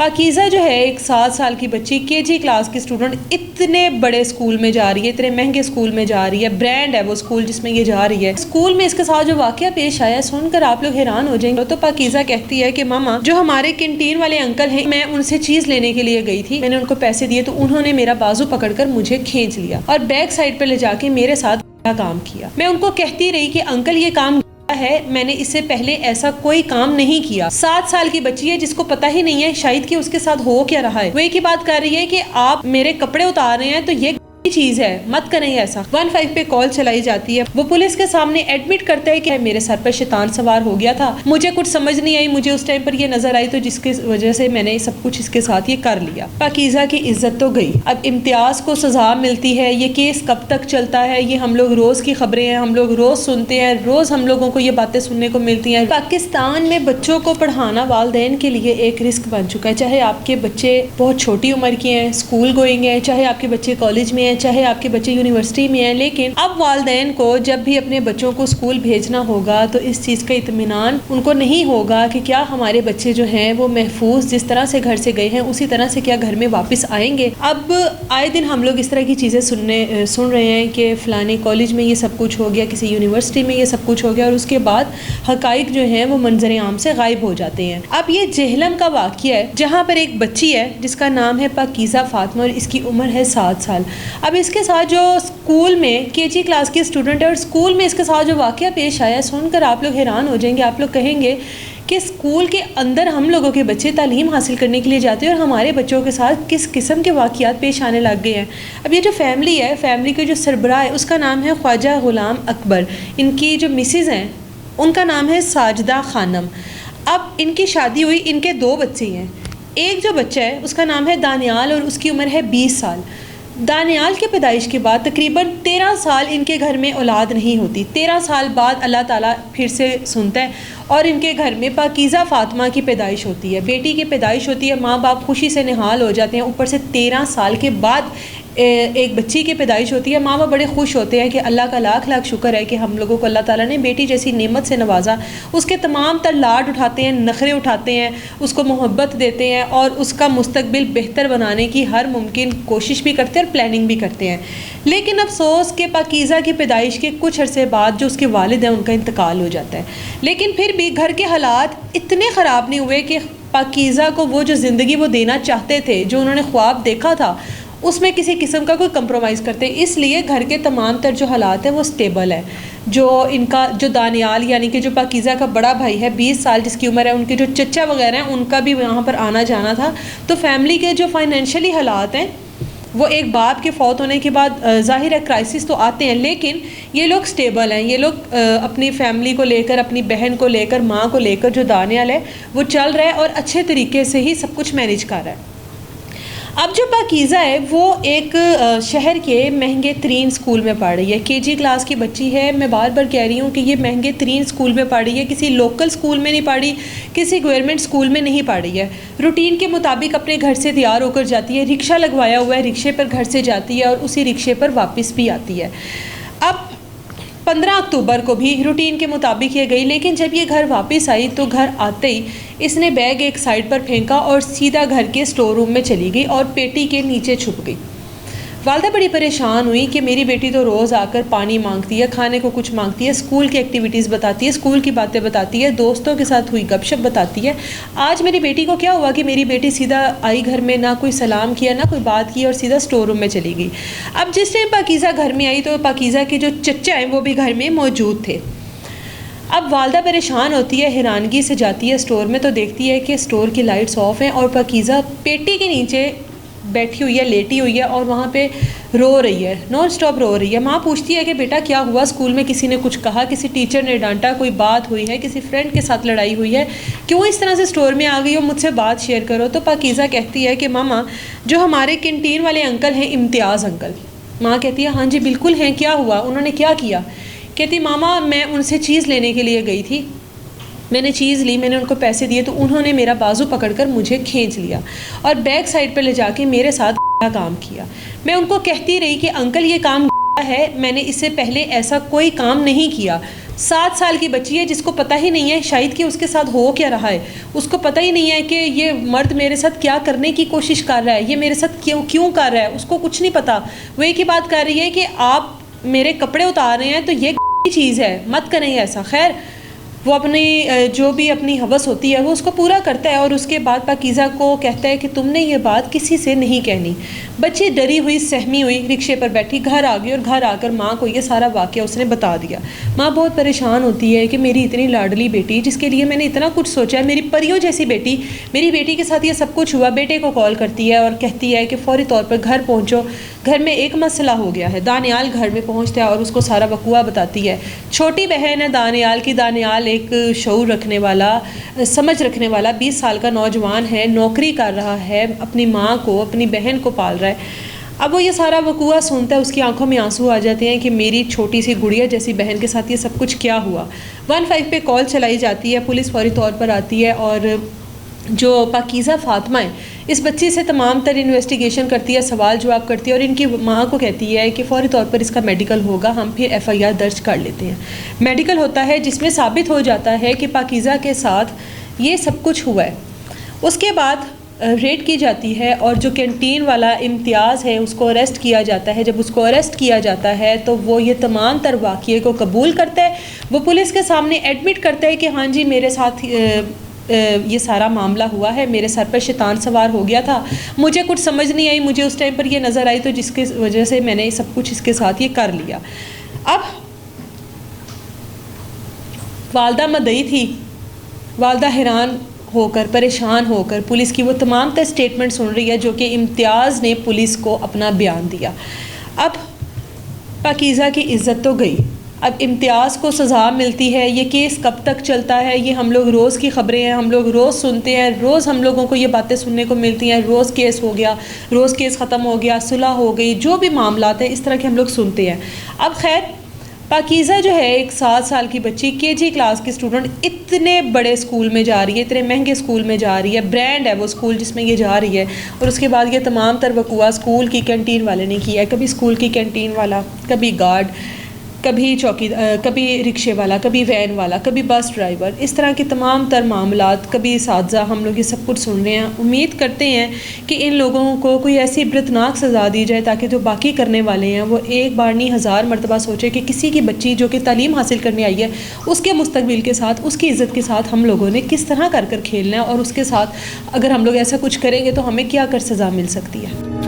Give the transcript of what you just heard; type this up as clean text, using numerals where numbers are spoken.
पाकीज़ा जो है एक 7 साल की बच्ची केजी क्लास की स्टूडेंट, इतने बड़े स्कूल में जा रही है, इतने महंगे स्कूल में जा रही है, ब्रांड है वो स्कूल जिसमें ये जा रही है। स्कूल में इसके साथ जो वाकया पेश आया सुनकर आप लोग हैरान हो जाएंगे। तो पाकीज़ा कहती है कि मामा जो हमारे कैंटीन वाले अंकल हैं, मैं उनसे चीज़ लेने के लिए गई थी, मैंने उनको पैसे दिए तो उन्होंने मेरा बाजू पकड़कर मुझे खींच लिया और बैक साइड पर ले जाके मेरे साथ काम किया। मैं उनको कहती रही कि अंकल ये काम है, मैंने इससे पहले ऐसा कोई काम नहीं किया। 7 साल की बच्ची है जिसको पता ही नहीं है शायद कि उसके साथ हो क्या रहा है। वो एक ही बात कर रही है कि आप मेरे कपड़े उतार रहे हैं तो ये चीज है, मत करें ऐसा। 15 पे कॉल चलाई जाती है। वो पुलिस के सामने एडमिट करता है कि मेरे सर पर शैतान सवार हो गया था, मुझे कुछ समझ नहीं आई, मुझे उस टाइम पर ये नजर आई तो जिसकी वजह से मैंने सब कुछ इसके साथ ये कर लिया। पाकीज़ा की इज्जत तो गई। अब इम्तियाज को सजा मिलती है। ये केस कब तक चलता है ये हम लोग रोज की खबरें हैं, हम लोग रोज सुनते हैं, रोज हम लोगों को ये बातें सुनने को मिलती हैं। पाकिस्तान में बच्चों को पढ़ाना वालिदैन के लिए एक रिस्क बन चुका है। चाहे आपके बच्चे बहुत छोटी उम्र के हैं, स्कूल गोइंग है, चाहे आपके बच्चे कॉलेज में है, चाहे आपके बच्चे यूनिवर्सिटी में हैं, लेकिन अब वालिदैन को जब भी अपने बच्चों को स्कूल भेजना होगा तो इस चीज़ का इत्मीनान उनको नहीं होगा कि क्या हमारे बच्चे जो हैं वो महफूज जिस तरह से घर से गए हैं उसी तरह से क्या घर में वापस आएंगे। अब आए दिन हम लोग इस तरह की चीज़ें सुन रहे हैं कि फ़लाने कॉलेज में ये सब कुछ हो गया, किसी यूनिवर्सिटी में ये सब कुछ हो गया, और उसके बाद हकाइक जो हैं वो मंजर आम से गायब हो जाते हैं। अब ये जेहलम का वाक़या है जहाँ पर एक बच्ची है जिसका नाम है पाकीज़ा फातिमा और इसकी उम्र है 7 साल। अब इसके साथ जो स्कूल में केजी क्लास की स्टूडेंट है और स्कूल में इसके साथ जो वाक़या पेश आया सुनकर आप लोग हैरान हो जाएंगे। आप लोग कहेंगे कि स्कूल के अंदर हम लोगों के बच्चे तालीम हासिल करने के लिए जाते हैं और हमारे बच्चों के साथ किस किस्म के वाक़यात पेश आने लग गए हैं। अब ये जो फैमिली है, फैमिली के जो सरबराह है उसका नाम है ख्वाजा गुलाम अकबर। इनकी जो मिसेज़ हैं उनका नाम है साजिदा खानम। अब इनकी शादी हुई, इनके 2 बच्चे हैं। एक जो बच्चा है उसका नाम है दानियाल और उसकी उम्र है 20 साल। दानियाल के पैदाइश के बाद तकरीबन 13 साल इनके घर में औलाद नहीं होती। 13 साल बाद अल्लाह ताला फिर से सुनता है और इनके घर में पाकीज़ा फातिमा की पैदाइश होती है, बेटी की पैदाइश होती है। माँ बाप खुशी से निहाल हो जाते हैं। ऊपर से 13 साल के बाद एक बच्ची की पैदाइश होती है। माँ बाप बड़े खुश होते हैं कि अल्लाह का लाख लाख शुक्र है कि हम लोगों को अल्लाह ताला ने बेटी जैसी नेमत से नवाजा। उसके तमाम तर लाड उठाते हैं, नखरे उठाते हैं, उसको मोहब्बत देते हैं और उसका मुस्तकबिल बेहतर बनाने की हर मुमकिन कोशिश भी करते हैं और प्लानिंग भी करते हैं। लेकिन अफसोस के पाकीज़ा की पैदाइश के कुछ अरसे बाद जो उसके वालिद हैं उनका इंतकाल हो जाता है। लेकिन फिर भी घर के हालात इतने ख़राब नहीं हुए कि पाकीज़ा को वो जो ज़िंदगी वो देना चाहते थे, जो उन्होंने ख्वाब देखा था, उसमें किसी किस्म का कोई कंप्रोमाइज़ करते। इसलिए घर के तमाम तर जो हालात हैं वो स्टेबल है। जो इनका जो दानियाल यानी कि जो पाकीज़ा का बड़ा भाई है 20 साल जिसकी उम्र है, उनके जो चचा वगैरह हैं उनका भी वहाँ पर आना जाना था। तो फैमिली के जो फाइनेंशियली हालात हैं वो एक बाप के फौत होने के बाद ज़ाहिर है क्राइसिस तो आते हैं, लेकिन ये लोग स्टेबल हैं। ये लोग अपनी फैमिली को लेकर, अपनी बहन को लेकर, माँ को लेकर जो दानियाल है वो चल रहा है और अच्छे तरीके से ही सब कुछ मैनेज कर रहा है। अब जो पाकीज़ा है वो एक शहर के महंगे तरीन स्कूल में पढ़ रही है। केजी क्लास की बच्ची है। मैं बार बार कह रही हूँ कि ये महंगे तरीन स्कूल में पढ़ रही है, किसी लोकल स्कूल में नहीं पढ़ी, किसी गवर्नमेंट स्कूल में नहीं पढ़ रही है। रूटीन के मुताबिक अपने घर से तैयार होकर जाती है, रिक्शा लगवाया हुआ है, रिक्शे पर घर से जाती है और उसी रिक्शे पर वापस भी आती है। अब 15 अक्टूबर को भी रूटीन के मुताबिक ये गई, लेकिन जब ये घर वापस आई तो घर आते ही इसने बैग एक साइड पर फेंका और सीधा घर के स्टोर रूम में चली गई और पेटी के नीचे छुप गई। वालिदा बड़ी परेशान हुई कि मेरी बेटी तो रोज़ आकर पानी मांगती है, खाने को कुछ मांगती है, स्कूल की एक्टिविटीज़ बताती है, स्कूल की बातें बताती है, दोस्तों के साथ हुई गपशप बताती है। आज मेरी बेटी को क्या हुआ कि मेरी बेटी सीधा आई घर में, ना कोई सलाम किया, ना कोई बात की और सीधा स्टोर रूम में चली गई। अब जिस टाइम पाकीज़ा घर में आई तो पाकीज़ा के जो चचा हैं वो भी घर में मौजूद थे। अब वालिदा परेशान होती है, हैरानगी से जाती है स्टोर में तो देखती है कि स्टोर की लाइट्स ऑफ हैं और पाकीज़ा पेटी के नीचे बैठी हुई है, लेटी हुई है और वहाँ पे रो रही है, नॉन स्टॉप रो रही है। माँ पूछती है कि बेटा क्या हुआ, स्कूल में किसी ने कुछ कहा, किसी टीचर ने डांटा, कोई बात हुई है, किसी फ्रेंड के साथ लड़ाई हुई है, क्यों इस तरह से स्टोर में आ गई हो, मुझसे बात शेयर करो। तो पाकीज़ा कहती है कि मामा जो हमारे कैंटीन वाले अंकल हैं इम्तियाज़ अंकल। माँ कहती है हाँ जी बिल्कुल हैं, क्या हुआ, उन्होंने क्या किया। कहती मामा मैं उनसे चीज़ लेने के लिए गई थी, मैंने चीज़ ली, मैंने उनको पैसे दिए तो उन्होंने मेरा बाजू पकड़कर मुझे खींच लिया और बैक साइड पर ले जाके मेरे साथ काम किया। मैं उनको कहती रही कि अंकल ये काम है, मैंने इससे पहले ऐसा कोई काम नहीं किया। 7 साल की बच्ची है जिसको पता ही नहीं है शायद कि उसके साथ हो क्या रहा है, उसको पता ही नहीं है कि ये मर्द मेरे साथ क्या करने की कोशिश कर रहा है, ये मेरे साथ क्यों कर रहा है, उसको कुछ नहीं पता। वो एक ही बात कर रही है कि आप मेरे कपड़े उतार रहे हैं तो ये चीज़ है, मत करें ऐसा। खैर, वो अपनी जो भी अपनी हवस होती है वो उसको पूरा करता है और उसके बाद पाकीज़ा को कहता है कि तुमने ये बात किसी से नहीं कहनी। बच्ची डरी हुई सहमी हुई रिक्शे पर बैठी घर आ गई और घर आकर माँ को ये सारा वाक़या उसने बता दिया। माँ बहुत परेशान होती है कि मेरी इतनी लाडली बेटी जिसके लिए मैंने इतना कुछ सोचा है, मेरी परियों जैसी बेटी, मेरी बेटी के साथ ये सब कुछ हुआ। बेटे को कॉल करती है और कहती है कि फ़ौरी तौर पर घर पहुँचो, घर में एक मसला हो गया है। दानियाल घर में पहुँचता है और उसको सारा वक़ुआ बताती है। छोटी बहन है दानियाल की। दानियाल एक शऊर रखने वाला, समझ रखने वाला 20 साल का नौजवान है, नौकरी कर रहा है, अपनी माँ को, अपनी बहन को पाल रहा है। अब वो ये सारा वक़ुआ सुनता है, उसकी आंखों में आंसू आ जाते हैं कि मेरी छोटी सी गुड़िया जैसी बहन के साथ ये सब कुछ क्या हुआ। 15 पे कॉल चलाई जाती है, पुलिस फौरी तौर पर आती है और जो पाकीज़ा फ़ातिमा है इस बच्ची से तमाम तर इन्वेस्टिगेशन करती है, सवाल जवाब करती है और इनकी माँ को कहती है कि फ़ौरी तौर पर इसका मेडिकल होगा, हम फिर FIR दर्ज कर लेते हैं। मेडिकल होता है जिसमें साबित हो जाता है कि पाकीज़ा के साथ ये सब कुछ हुआ है। उसके बाद रेड की जाती है और जो कैंटीन वाला इम्तियाज़ है उसको अरेस्ट किया जाता है। जब उसको अरेस्ट किया जाता है तो वो ये तमाम तर वाक़ये को कबूल करता है। वो पुलिस के सामने एडमिट करता है कि हाँ जी, मेरे साथ ये सारा मामला हुआ है, मेरे सर पर शैतान सवार हो गया था, मुझे कुछ समझ नहीं आई, मुझे उस टाइम पर ये नज़र आई तो जिसकी वजह से मैंने सब कुछ इसके साथ ये कर लिया। अब वालदा मदई थी, वालदा हैरान होकर, परेशान होकर पुलिस की वो तमाम तर स्टेटमेंट सुन रही है जो कि इम्तियाज़ ने पुलिस को अपना बयान दिया। अब पाकीज़ा की इज़्ज़त तो गई, अब इम्तियाज़ को सज़ा मिलती है। ये केस कब तक चलता है, ये हम लोग रोज़ की ख़बरें हैं, हम लोग रोज़ सुनते हैं, रोज़ हम लोगों को ये बातें सुनने को मिलती हैं। रोज़ केस हो गया, रोज़ केस ख़त्म हो गया, सुलह हो गई, जो भी मामलात हैं इस तरह के हम लोग सुनते हैं। अब खैर, पाकीज़ा जो है एक 7 साल की बच्ची, KG क्लास की स्टूडेंट, इतने बड़े स्कूल में जा रही है, इतने महंगे स्कूल में जा रही है, ब्रांड है वो स्कूल जिसमें ये जा रही है। और उसके बाद ये तमाम तर वक़ुआ स्कूल की कैंटीन वाले ने किया है। कभी स्कूल की कैंटीन वाला, कभी गार्ड, कभी कभी रिक्शे वाला, कभी वैन वाला, कभी बस ड्राइवर, इस तरह के तमाम तर मामलात, कभी साजा, हम लोग ये सब कुछ सुन रहे हैं। उम्मीद करते हैं कि इन लोगों को कोई ऐसी इबरतनाक सज़ा दी जाए ताकि जो बाकी करने वाले हैं वो एक बार नहीं 1000 मरतबा सोचे कि किसी की बच्ची जो कि तालीम हासिल करने आई है उसके मुस्तकबिल के साथ, उसकी इज़्ज़त के साथ हम लोगों ने किस तरह कर खेलना है और उसके साथ अगर हम लोग ऐसा कुछ करेंगे तो हमें क्या कर सज़ा मिल सकती है।